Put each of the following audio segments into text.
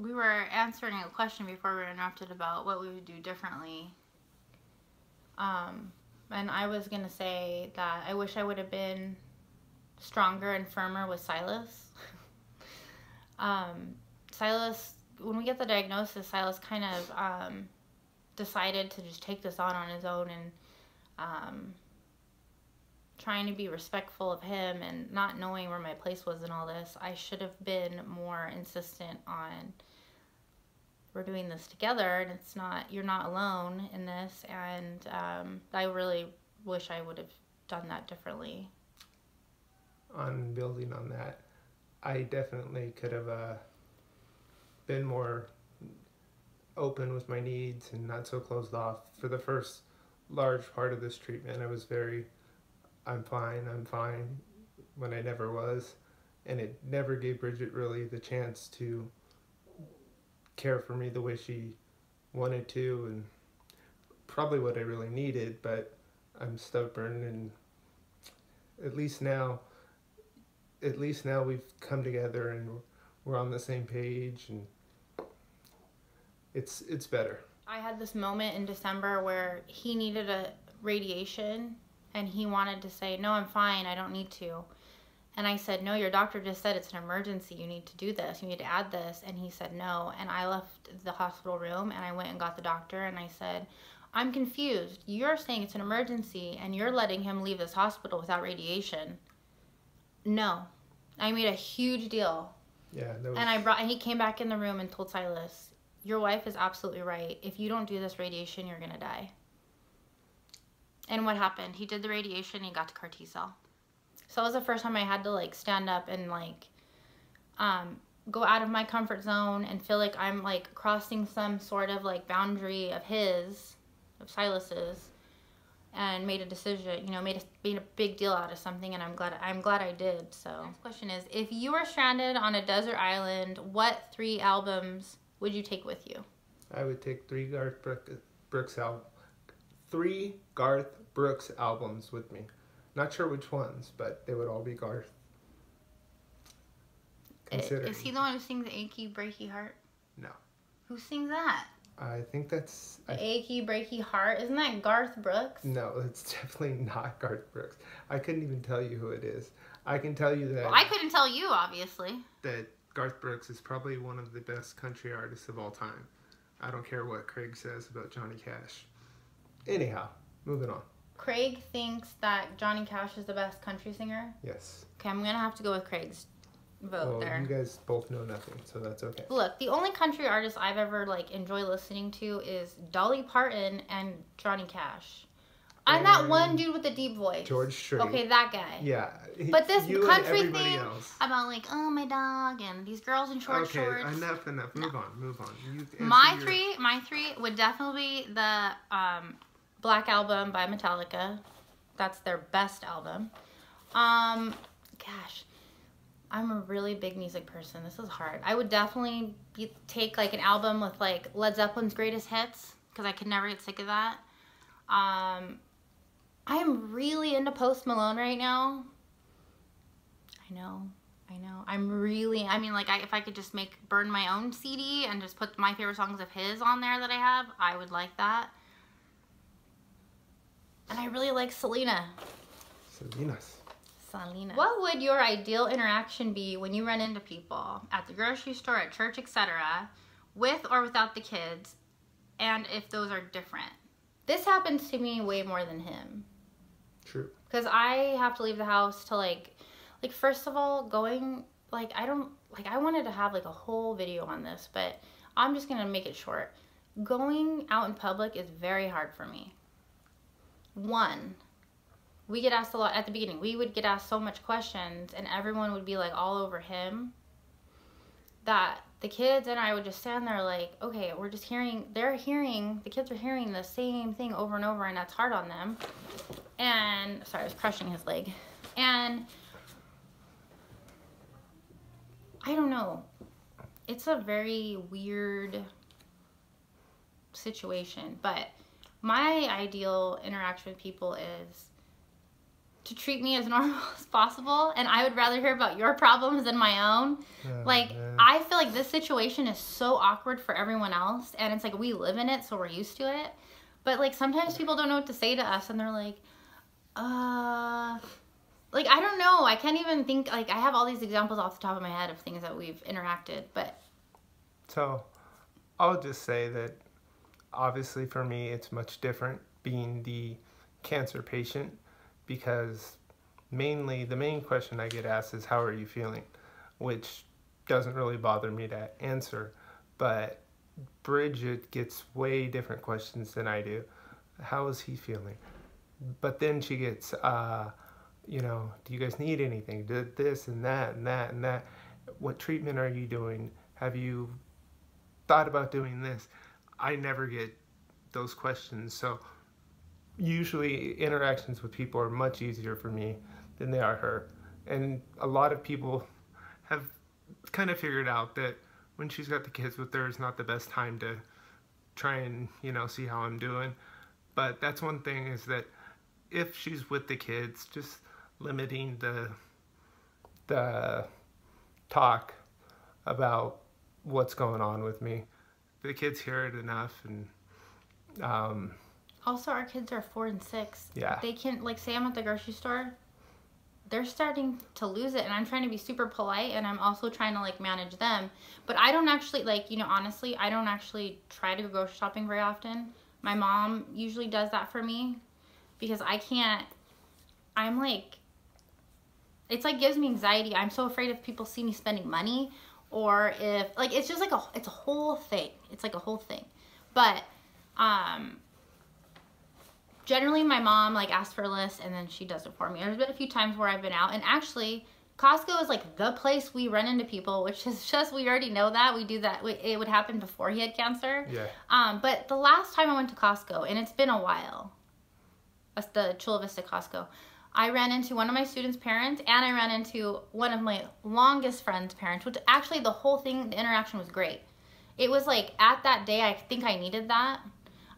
We were answering a question before we were interrupted about what we would do differently. And I was going to say that I wish I would have been stronger and firmer with Sylas. Sylas, when we get the diagnosis, Sylas kind of decided to just take this on his own, and trying to be respectful of him and not knowing where my place was in all this. I should have been more insistent on, we're doing this together, and it's not, you're not alone in this, and I really wish I would have done that differently. On building on that, I definitely could have been more open with my needs and not so closed off. For the first large part of this treatment, I was very, I'm fine, when I never was, and it never gave Bridget really the chance to care for me the way she wanted to, and probably what I really needed. But I'm stubborn, and at least now we've come together and we're on the same page, and it's better. I had this moment in December where he needed a radiation, and he wanted to say, no, I'm fine, I don't need to. And I said, no, your doctor just said it's an emergency. You need to do this. You need to add this. And he said no. And I left the hospital room, and I went and got the doctor, and I said, I'm confused. You're saying it's an emergency, and you're letting him leave this hospital without radiation. No. I made a huge deal. Yeah. That was... And he came back in the room and told Sylas, your wife is absolutely right. If you don't do this radiation, you're going to die. And what happened? He did the radiation, and he got to CAR T-cell. So it was the first time I had to, like, stand up and, like, go out of my comfort zone and feel like I'm, like, crossing some sort of, like, boundary of Sylas's, and made a decision, you know, made a big deal out of something, and I'm glad I did. So next question is, if you were stranded on a desert island, what 3 albums would you take with you? I would take 3 Garth Brooks albums with me. Not sure which ones, but they would all be Garth. Is he the one who sings Achy Breaky Heart? No. Who sings that? I think that's... Achy Breaky Heart? Isn't that Garth Brooks? No, it's definitely not Garth Brooks. I couldn't even tell you who it is. I can tell you that... Well, I couldn't tell you, obviously. That Garth Brooks is probably one of the best country artists of all time. I don't care what Craig says about Johnny Cash. Anyhow, moving on. Craig thinks that Johnny Cash is the best country singer? Yes. Okay, I'm going to have to go with Craig's vote there. You guys both know nothing, so that's okay. Look, the only country artist I've ever, like, enjoyed listening to is Dolly Parton and Johnny Cash. I'm that one dude with the deep voice. George Strait. Okay, that guy. Yeah. But this country thing else. about, like, oh, my dog and these girls in short shorts. Okay, enough. Move on. My three would definitely be the Black Album by Metallica. That's their best album. Gosh, I'm a really big music person. This is hard. I would definitely take, like, an album with, like, Led Zeppelin's greatest hits, because I could never get sick of that. I am really into Post Malone right now. I know. If I could just burn my own CD and just put my favorite songs of his on there that I have, I would like that. And I really like Selena. What would your ideal interaction be when you run into people at the grocery store, at church, etc., with or without the kids, and if those are different? This happens to me way more than him. True. Because I have to leave the house to, like, first of all, going, like, I wanted to have, like, a whole video on this, but I'm just going to make it short. Going out in public is very hard for me. One, we get asked a lot at the beginning. We would get asked so much questions, and everyone would be, like, all over him, that the kids and I would just stand there like, okay, we're just hearing, the kids are hearing the same thing over and over, and that's hard on them. And, sorry, I was crushing his leg. And I don't know. It's a very weird situation, but my ideal interaction with people is to treat me as normal as possible, and I would rather hear about your problems than my own. I feel like this situation is so awkward for everyone else, and it's like we live in it, so we're used to it. But like sometimes people don't know what to say to us, and they're like, like, I don't know. I can't even think, like, I have all these examples off the top of my head of things that we've interacted, but. So, I'll just say that obviously for me it's much different being the cancer patient, because mainly the main question I get asked is, how are you feeling? Which doesn't really bother me to answer, but Bridget gets way different questions than I do. How is he feeling? But then she gets, you know, do you guys need anything? Did this and that and that and that? What treatment are you doing? Have you thought about doing this? I never get those questions. So usually interactions with people are much easier for me than they are her. And a lot of people have kind of figured out that when she's got the kids with her, it's not the best time to try and, you know, see how I'm doing. But that's one thing, is that if she's with the kids, just limiting the talk about what's going on with me. The kids hear it enough, and also our kids are 4 and 6. Yeah. They can, like, say I'm at the grocery store, they're starting to lose it, and I'm trying to be super polite, and I'm also trying to, like, manage them. But I don't actually, like, you know, honestly, I don't actually try to go grocery shopping very often. My mom usually does that for me, because I can't, I'm like, it's like gives me anxiety. I'm so afraid if people see me spending money, or if, like, it's just like it's a whole thing. It's like a whole thing. But generally my mom, like, asks for a list and then she does it for me. There's been a few times where I've been out, and actually Costco is like the place we run into people, which is just, we already know that. We do that. It would happen before he had cancer. Yeah. But the last time I went to Costco, and it's been a while, that's the Chula Vista Costco, I ran into one of my students' parents, and I ran into one of my longest friends' parents, which actually the whole thing, the interaction was great. It was like, at that day, I think I needed that.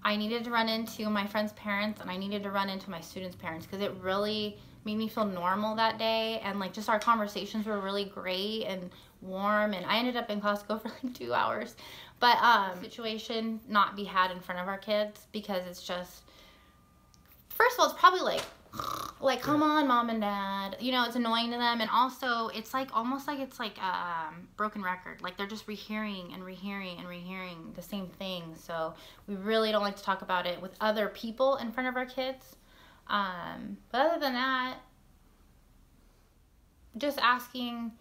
I needed to run into my friend's parents, and I needed to run into my students' parents, because it really made me feel normal that day, and like just our conversations were really great and warm, and I ended up in Costco for like 2 hours. But situation not be had in front of our kids, because it's just, first of all, it's probably like, come on, mom and dad. You know, it's annoying to them. And also, it's like, almost like it's like a broken record. Like, they're just rehearing and rehearing and rehearing the same thing. So we really don't like to talk about it with other people in front of our kids. But other than that, just asking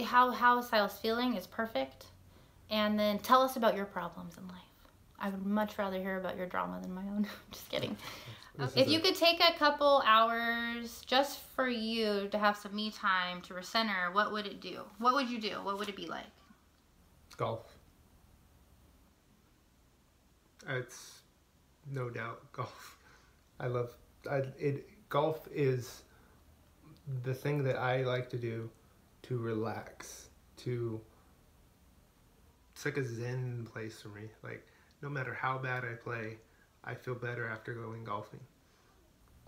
how is Silas feeling is perfect. And then tell us about your problems in life. I would much rather hear about your drama than my own. Just kidding. If you could take a couple hours just for you to have some me time to recenter, what would it do? What would you do? What would it be like? Golf. It's no doubt golf. Golf is the thing that I like to do to relax. It's like a zen place for me. Like, no matter how bad I play, I feel better after going golfing.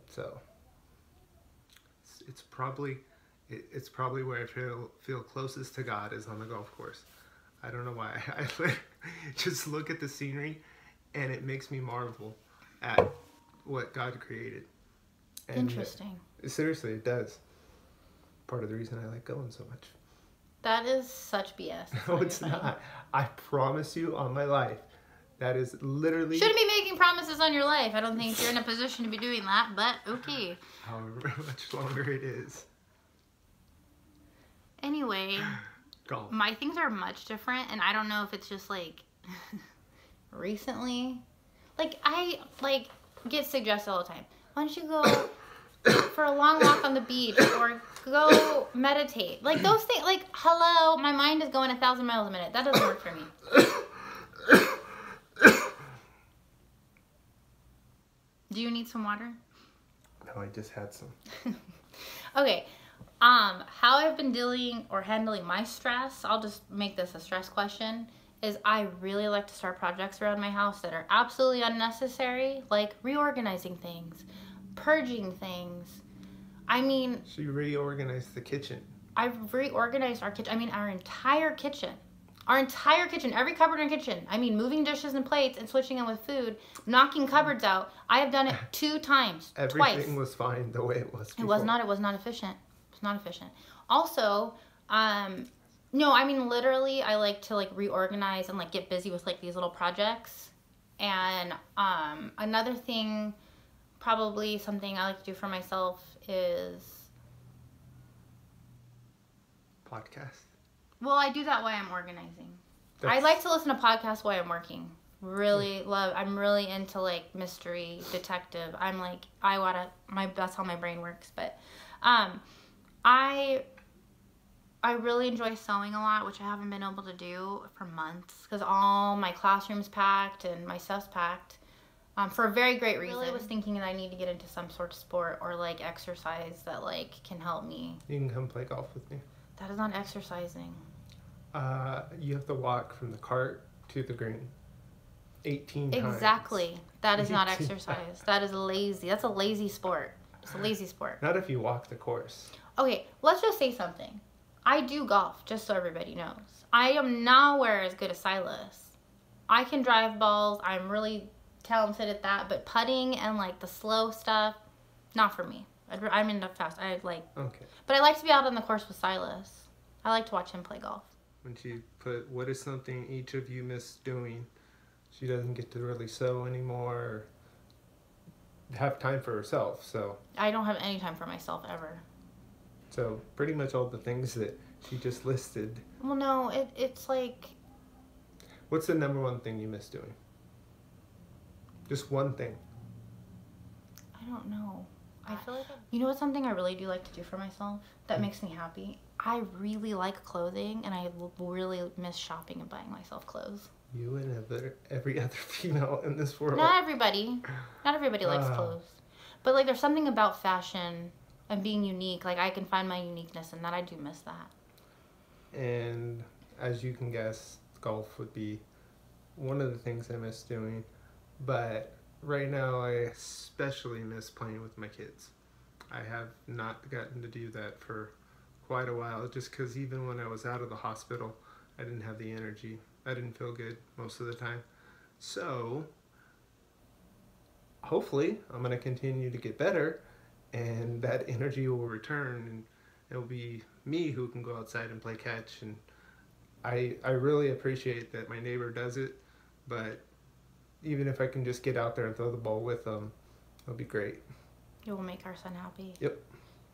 So it's probably where I feel closest to God, is on the golf course. I don't know why. I just look at the scenery, and it makes me marvel at what God created. And interesting. Seriously, it does. Part of the reason I like going so much. That is such BS. No, it's not. I promise you on my life. That is literally... Shouldn't be making promises on your life. I don't think you're in a position to be doing that, but okay. However much longer it is. Anyway, golf. My things are much different, and I don't know if it's just, like, recently. Like, I, like, get suggested all the time. Why don't you go for a long walk on the beach, or go meditate? Like, those things, like, hello, my mind is going 1,000 miles a minute. That doesn't work for me. Do you need some water? No, I just had some. Okay. How I've been dealing or handling my stress, I'll just make this a stress question, is I really like to start projects around my house that are absolutely unnecessary, like reorganizing things, purging things, I mean, She reorganized the kitchen. I've reorganized our kitchen. I mean, our entire kitchen. Our entire kitchen, every cupboard in the kitchen. I mean, moving dishes and plates and switching them with food, knocking cupboards out. I have done it 2 times, Everything twice. was fine the way it was before. It was not efficient. It was not efficient. Also, no, I mean, literally, I like to, like, reorganize and, like, get busy with, like, these little projects. And another thing, probably something I like to do for myself is... Podcast. Well, I do that while I'm organizing. I like to listen to podcasts while I'm working. I'm really into, like, mystery, detective. I'm like, that's how my brain works. But I really enjoy sewing a lot, which I haven't been able to do for months because all my classroom's packed and my stuff's packed for a very great reason. I really was thinking that I need to get into some sort of sport or, like, exercise that, like, can help me. You can come play golf with me. That is not exercising. You have to walk from the cart to the green 18 times. Exactly. That is not exercise. That is lazy. That's a lazy sport. It's a lazy sport. Not if you walk the course. Okay, let's just say something. I do golf, just so everybody knows. I am nowhere as good as Sylas. I can drive balls. I'm really talented at that. But putting and, like, the slow stuff, not for me. I'm into fast. Okay. But I like to be out on the course with Sylas. I like to watch him play golf. When she put, what is something each of you miss doing? She doesn't get to really sew anymore, or have time for herself, so. I don't have any time for myself ever. So pretty much all the things that she just listed. Well, no, it's like. What's the number one thing you miss doing? Just one thing. I don't know. I feel like you know what's something I really do like to do for myself that makes me happy? I really like clothing, and I really miss shopping and buying myself clothes. You and every other female in this world. Not everybody. Not everybody likes clothes. But, like, there's something about fashion and being unique. Like, I can find my uniqueness in that. I do miss that. And as you can guess, golf would be one of the things I miss doing. But right now, I especially miss playing with my kids. I have not gotten to do that for quite a while, just because even when I was out of the hospital, I didn't have the energy. I didn't feel good most of the time. So, hopefully, I'm going to continue to get better, and that energy will return, and it'll be me who can go outside and play catch. And I really appreciate that my neighbor does it, but even if I can just get out there and throw the ball with them, it'll be great. It will make our son happy. Yep.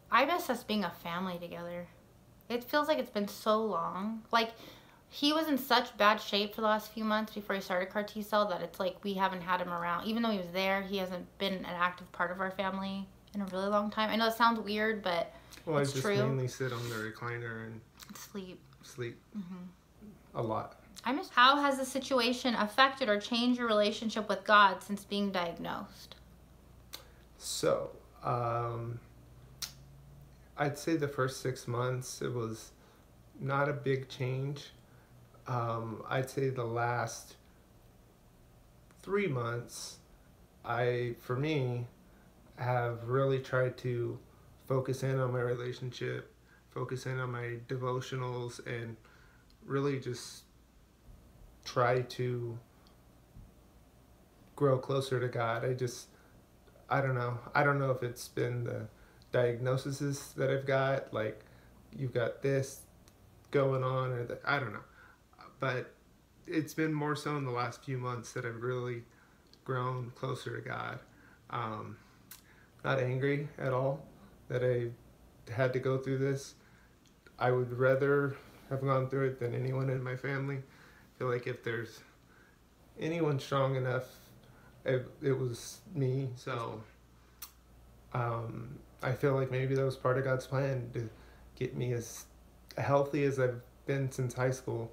I miss us being a family together. It feels like it's been so long. Like, he was in such bad shape for the last few months before he started CAR T-cell that it's like we haven't had him around. Even though he was there, he hasn't been an active part of our family in a really long time. I know it sounds weird, but it's true. I just mainly sit on the recliner and sleep. A lot. How has the situation affected or changed your relationship with God since being diagnosed? So, I'd say the first 6 months, it was not a big change. I'd say the last 3 months, for me, have really tried to focus in on my relationship, focus in on my devotionals, and really just try to grow closer to God. I don't know. I don't know if it's been the diagnoses that I've got, like, you've got this going on, or that, I don't know. But it's been more so in the last few months that I've really grown closer to God. Not angry at all that I had to go through this. I would rather have gone through it than anyone in my family. I feel like if there's anyone strong enough, it was me. So I feel like maybe that was part of God's plan to get me as healthy as I've been since high school,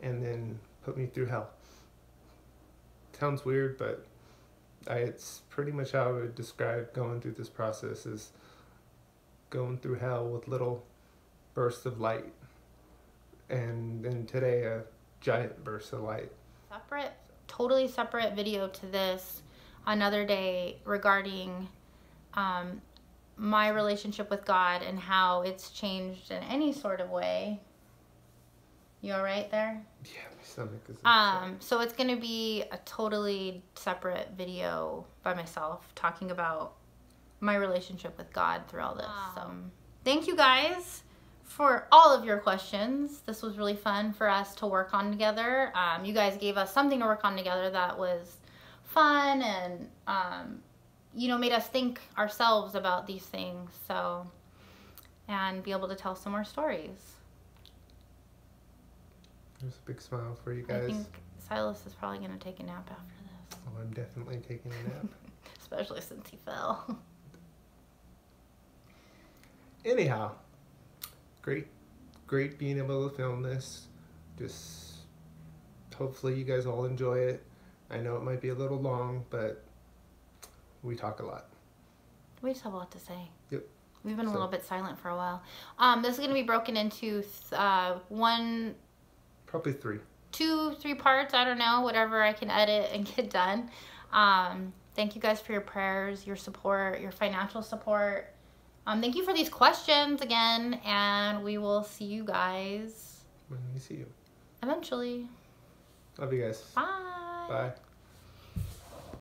and then put me through hell. Sounds weird, but it's pretty much how I would describe going through this process, is going through hell with little bursts of light, and then today a giant burst of light. Totally separate video to this another day regarding my relationship with God and how it's changed in any sort of way. You all right there? Yeah, my stomach is so it's going to be a totally separate video by myself talking about my relationship with God through all this. So thank you guys for all of your questions. This was really fun for us to work on together. You guys gave us something to work on together that was fun and, you know, made us think ourselves about these things. So, and be able to tell some more stories. There's a big smile for you guys. I think Sylas is probably going to take a nap after this. Oh, I'm definitely taking a nap. Especially since he fell. Anyhow, great being able to film this. Just hopefully you guys all enjoy it. I know it might be a little long, but we talk a lot. We just have a lot to say. Yep. We've been a little bit silent for a while. This is going to be broken into probably 3. 2-3 parts. I don't know, whatever I can edit and get done. Thank you guys for your prayers, your support, your financial support. Thank you for these questions again, and we will see you guys when we see you eventually. Love you guys. Bye. Bye.